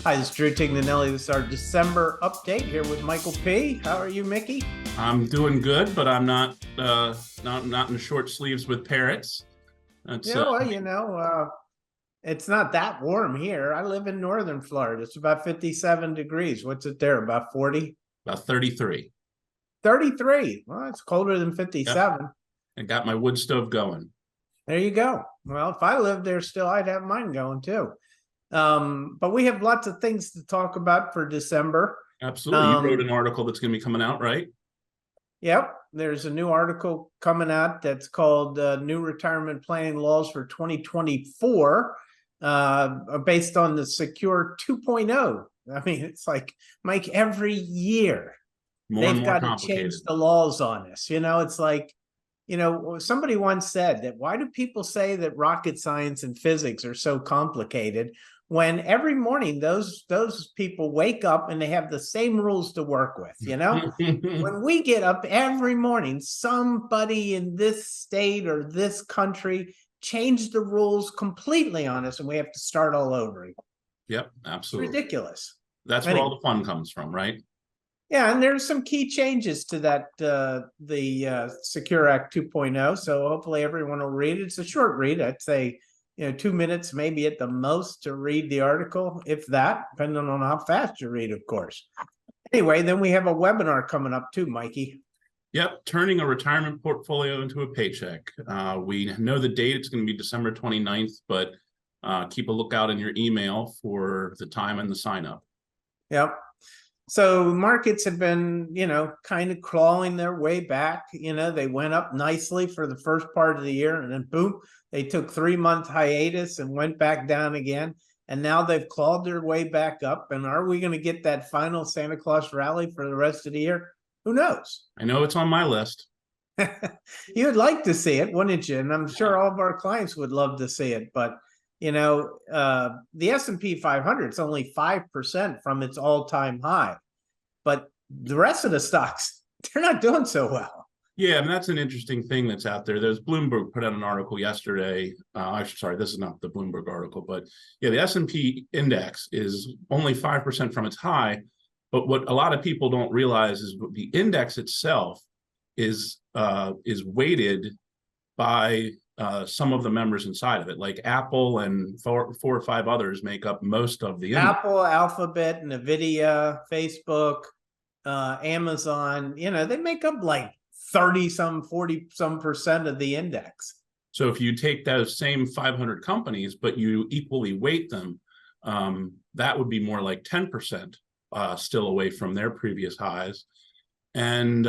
Hi, this is Drew Tignanelli. This is our December update here with Michael P. How are you, Mickey? I'm doing good, but I'm not in short sleeves with parrots. That's Yeah, well, it's not that warm here. I live in northern Florida. It's about 57 degrees. What's it there? About 40? about 33. 33. Well, it's colder than Yep. 57. I got my wood stove going. There you go. Well, if I lived there still, I'd have mine going too. But we have lots of things to talk about for December. Absolutely. You wrote an article that's going to be coming out, right? Yep, there's a new article coming out that's called New Retirement Planning Laws for 2024, based on the Secure 2.0. I mean, it's like, Mike, every year More and they've more got to complicated. change the laws on us. It's like, somebody once said that why do people say that rocket science and physics are so complicated when every morning those people wake up and they have the same rules to work with, When we get up every morning, somebody in this state or this country changed the rules completely on us and we have to start all over again. Yep, absolutely. It's ridiculous. That's where all the fun comes from, right? Yeah, and there's some key changes to that, the Secure Act 2.0. So hopefully everyone will read it. It's a short read. I'd say, 2 minutes maybe at the most to read the article, if that, depending on how fast you read, of course. Anyway, then we have a webinar coming up too, Mikey. Yep, turning a retirement portfolio into a paycheck. We know the date. It's going to be December 29th, but keep a lookout in your email for the time and the sign up. Yep. So markets have been, kind of crawling their way back. They went up nicely for the first part of the year and then boom, they took 3-month hiatus and went back down again. And now they've clawed their way back up. And are we going to get that final Santa Claus rally for the rest of the year? Who knows? I know it's on my list. You'd like to see it, wouldn't you? And I'm sure all of our clients would love to see it. But, the S&P 500 is only 5% from its all-time high. But the rest of the stocks, they're not doing so well. Yeah, that's an interesting thing that's out there. There's Bloomberg put out an article yesterday. Sorry, this is not the Bloomberg article, but yeah, the S&P index is only 5% from its high. But what a lot of people don't realize is the index itself is weighted by some of the members inside of it, like Apple and four or five others make up most of the index. Apple, Alphabet, Nvidia, Facebook, Amazon, they make up like 40% of the index. So if you take those same 500 companies, but you equally weight them, that would be more like 10% still away from their previous highs. And,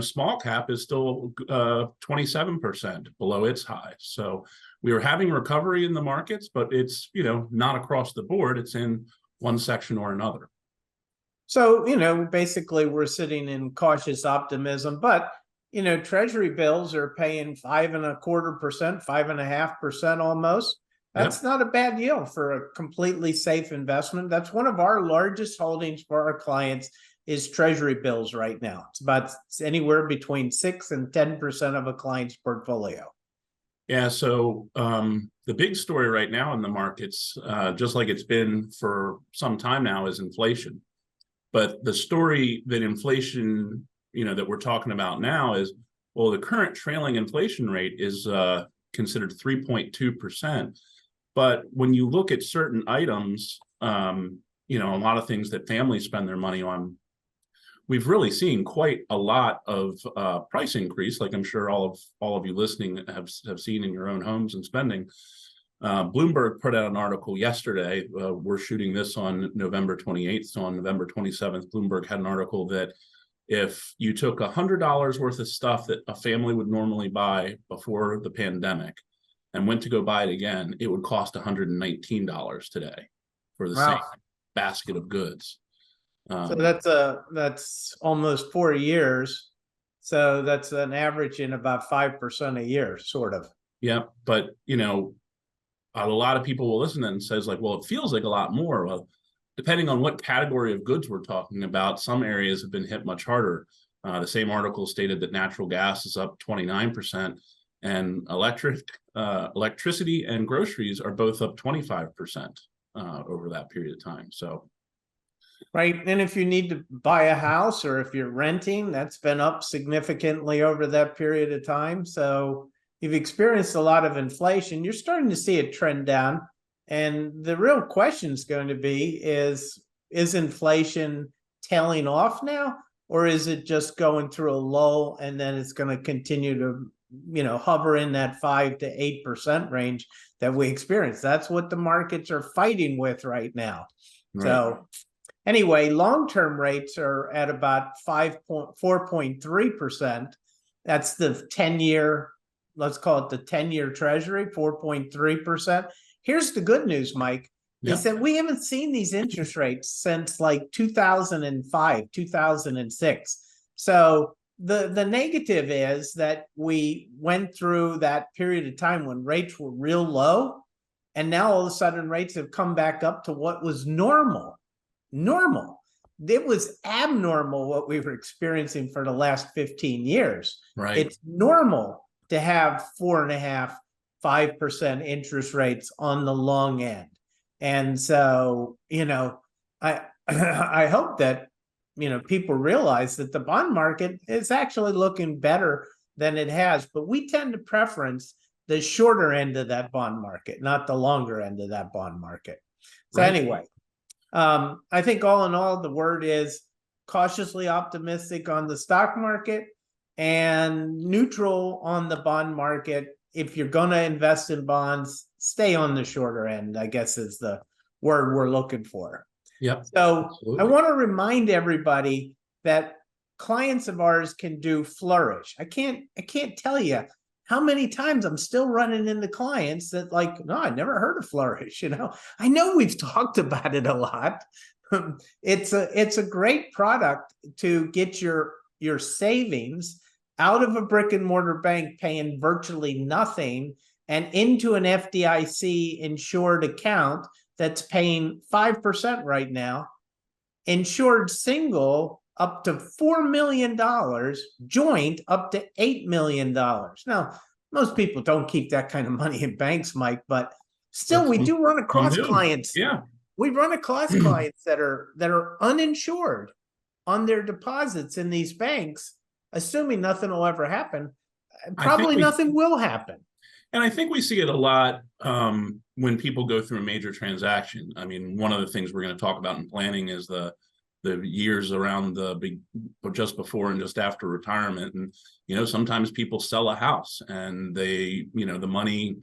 small cap is still 27% below its high. So we are having recovery in the markets, but it's, not across the board. It's in one section or another. So, basically we're sitting in cautious optimism, but, treasury bills are paying 5.25%, 5.5% almost. That's not a bad deal for a completely safe investment. That's one of our largest holdings for our clients is treasury bills right now. It's about anywhere between 6 and 10% of a client's portfolio. Yeah, so the big story right now in the markets, just like it's been for some time now, is inflation. But the story that inflation, that we're talking about now is, well, the current trailing inflation rate is considered 3.2%. But when you look at certain items, a lot of things that families spend their money on, we've really seen quite a lot of price increase, like I'm sure all of you listening have seen in your own homes and spending. Bloomberg put out an article yesterday. We're shooting this on November 28th. So on November 27th, Bloomberg had an article that if you took $100 worth of stuff that a family would normally buy before the pandemic and went to go buy it again, it would cost $119 today for the same basket of goods. So that's almost 4 years. So that's an average in about 5% a year, sort of. Yeah, but a lot of people will listen and says like, well, it feels like a lot more. Well, depending on what category of goods we're talking about, some areas have been hit much harder. The same article stated that natural gas is up 29%, and electricity and groceries are both up 25%. over that period of time. So, Right. And if you need to buy a house or if you're renting, that's been up significantly over that period of time. So you've experienced a lot of inflation. You're starting to see it trend down. And the real question is going to be is inflation tailing off now? Or is it just going through a lull and then it's going to continue to, hover in that 5 to 8% range that we experience? That's what the markets are fighting with right now. right. So anyway, long-term rates are at about 4.3%. That's the 10-year, let's call it the 10-year treasury, 4.3%. Here's the good news, Mike. Yeah. Is that we haven't seen these interest rates since like 2005, 2006. So the negative is that we went through that period of time when rates were real low, and now all of a sudden rates have come back up to what was normal. It was abnormal what we were experiencing for the last 15 years. Right. It's normal to have 4.5%, 5% interest rates on the long end. And so, I I hope that, people realize that the bond market is actually looking better than it has, but we tend to preference the shorter end of that bond market, not the longer end of that bond market. So Right. anyway, I think all in all, the word is cautiously optimistic on the stock market and neutral on the bond market. If you're going to invest in bonds, stay on the shorter end, I guess is the word we're looking for. Yep. So Absolutely. I want to remind everybody that clients of ours can do Flourish. I can't tell you how many times I'm still running into clients that like, no, I never heard of Flourish. I know we've talked about it a lot. It's a great product to get your savings out of a brick and mortar bank paying virtually nothing and into an FDIC insured account that's paying 5% right now, insured single up to $4 million, joint up to $8 million. Now, most people don't keep that kind of money in banks, Mike, but still we do run across clients. Yeah. We run across clients that are uninsured on their deposits in these banks, assuming nothing will ever happen. Probably nothing will happen. And I think we see it a lot when people go through a major transaction. I mean, one of the things we're going to talk about in planning is the years around just before and just after retirement. And, sometimes people sell a house and they, the money,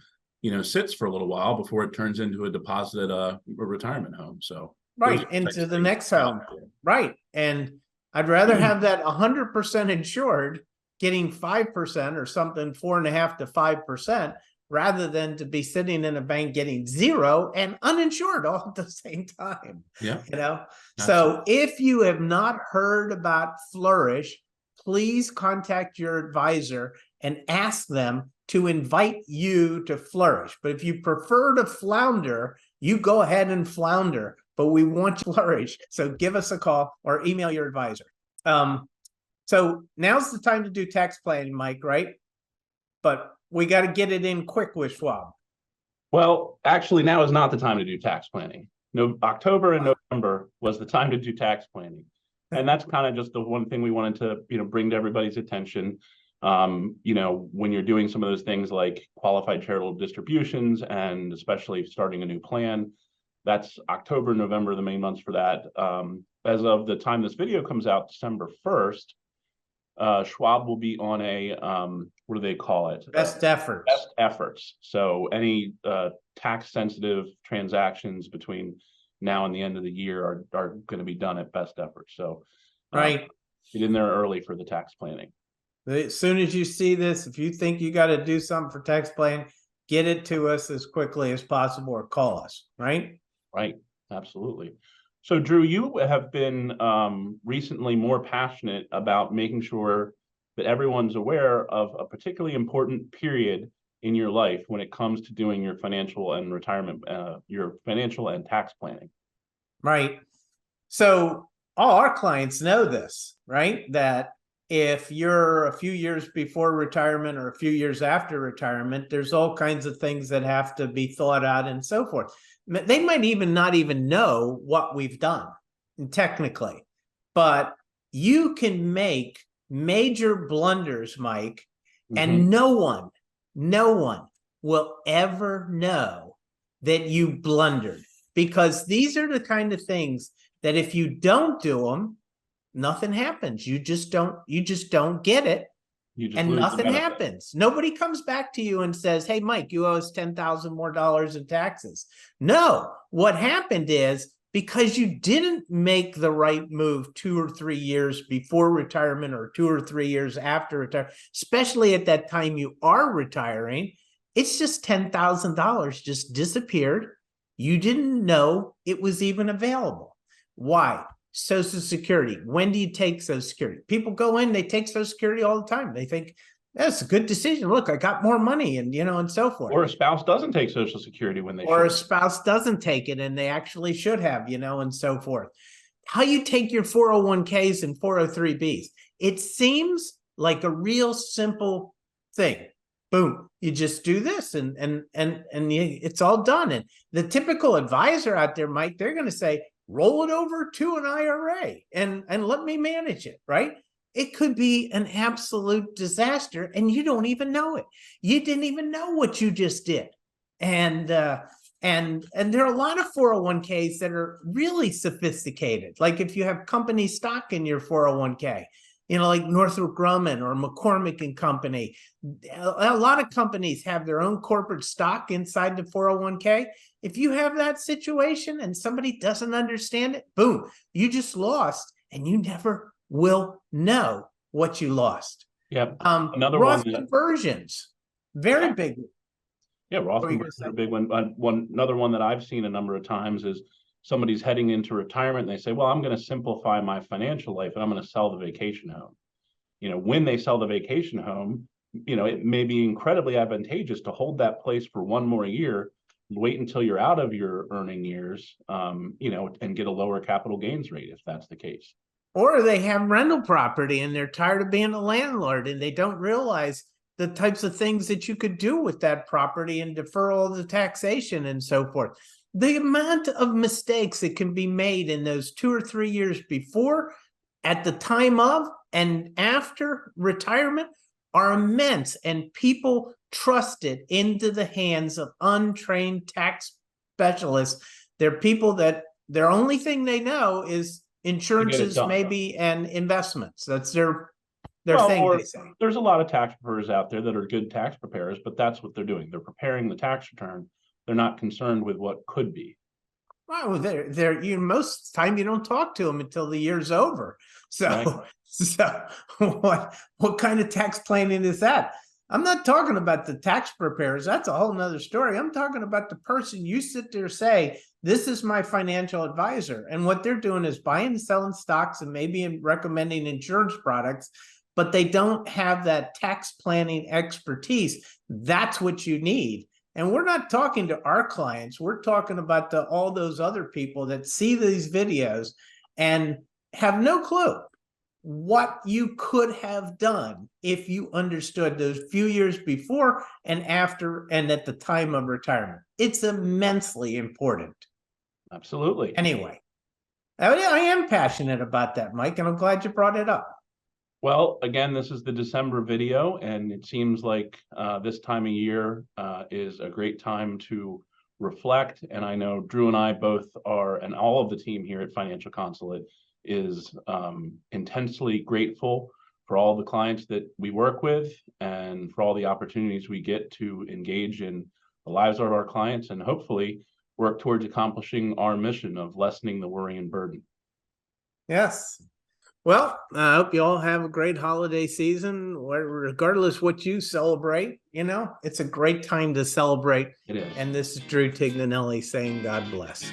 sits for a little while before it turns into a deposit at a retirement home. So right, into the next home. Right. And I'd rather have that 100% insured getting 5% or something, 4.5 to 5%, rather than to be sitting in a bank getting 0 and uninsured all at the same time. Yeah. So if you have not heard about Flourish, please contact your advisor and ask them to invite you to Flourish. But if you prefer to flounder, you go ahead and flounder, but we want to flourish. So give us a call or email your advisor. So now's the time to do tax planning, Mike, right? But we got to get it in quick with Schwab. Well, actually, now is not the time to do tax planning. No, October and November was the time to do tax planning. And that's kind of just the one thing we wanted to, bring to everybody's attention. When you're doing some of those things like qualified charitable distributions and especially starting a new plan, that's October, November, the main months for that. As of the time this video comes out, December 1st, Schwab will be on a, what do they call it? Best efforts. Best efforts. So any tax sensitive transactions between now and the end of the year are going to be done at best efforts. So right, get in there early for the tax planning. As soon as you see this, if you think you got to do something for tax planning, get it to us as quickly as possible or call us, right? Right, absolutely. So Drew, you have been recently more passionate about making sure that everyone's aware of a particularly important period in your life when it comes to doing your financial and retirement, your financial and tax planning. Right. So all our clients know this, right? That if you're a few years before retirement or a few years after retirement, there's all kinds of things that have to be thought out and so forth. They might even not even know what we've done technically, but you can make major blunders, Mike, and no one will ever know that you blundered, because these are the kind of things that if you don't do them, nothing happens. You just don't get it. You just And lose the nothing benefit. happens. Nobody comes back to you and says, hey, Mike, you owe us $10,000 more in taxes. No, what happened is because you didn't make the right move 2 or 3 years before retirement or 2 or 3 years after retirement, especially at that time you are retiring, it's just $10,000 just disappeared. You didn't know it was even available. Why? Social Security. When do you take Social Security? People go in, they take Social Security all the time. They think that's a good decision. Look, I got more money, and and so forth. Or a spouse doesn't take Social Security when they or should. a spouse doesn't take it and they actually should have, and so forth. How you take your 401ks and 403bs. It seems like a real simple thing. Boom, you just do this and it's all done. And the typical advisor out there, Mike, they're going to say, roll it over to an IRA and let me manage it, right? It could be an absolute disaster and you don't even know it. You didn't even know what you just did. And there are a lot of 401ks that are really sophisticated. Like if you have company stock in your 401k, like Northrop Grumman or McCormick and Company, a lot of companies have their own corporate stock inside the 401k. If you have that situation and somebody doesn't understand it, boom, you just lost and you never will know what you lost. Yeah. Another Roth conversions, very big. Yeah, Roth conversions are a big one. Another one that I've seen a number of times is somebody's heading into retirement and they say, well, I'm going to simplify my financial life and I'm going to sell the vacation home. When they sell the vacation home, it may be incredibly advantageous to hold that place for one more year, wait until you're out of your earning years, and get a lower capital gains rate if that's the case. Or they have rental property and they're tired of being a landlord and they don't realize the types of things that you could do with that property and defer all the taxation and so forth. The amount of mistakes that can be made in those 2 or 3 years before, at the time of, and after retirement are immense, and people trust it into the hands of untrained tax specialists. They're people that their only thing they know is insurances, maybe, and investments. That's their thing. They say. There's a lot of tax preparers out there that are good tax preparers, but that's what they're doing. They're preparing the tax return. They're not concerned with what could be. Well, most time you don't talk to them until the year's over. So, right. So what kind of tax planning is that? I'm not talking about the tax preparers. That's a whole nother story. I'm talking about the person you sit there say, this is my financial advisor. And what they're doing is buying and selling stocks and maybe recommending insurance products, but they don't have that tax planning expertise. That's what you need. And we're not talking to our clients. We're talking about all those other people that see these videos and have no clue what you could have done if you understood those few years before and after and at the time of retirement. It's immensely important. Absolutely. Anyway, I am passionate about that, Mike, and I'm glad you brought it up. Well, again, this is the December video, and it seems like this time of year is a great time to reflect. And I know Drew and I both are, and all of the team here at Financial Consulate is intensely grateful for all the clients that we work with and for all the opportunities we get to engage in the lives of our clients and hopefully work towards accomplishing our mission of lessening the worry and burden. Yes. Well, I hope you all have a great holiday season, regardless what you celebrate. It's a great time to celebrate. It is. And this is Drew Tignanelli saying God bless.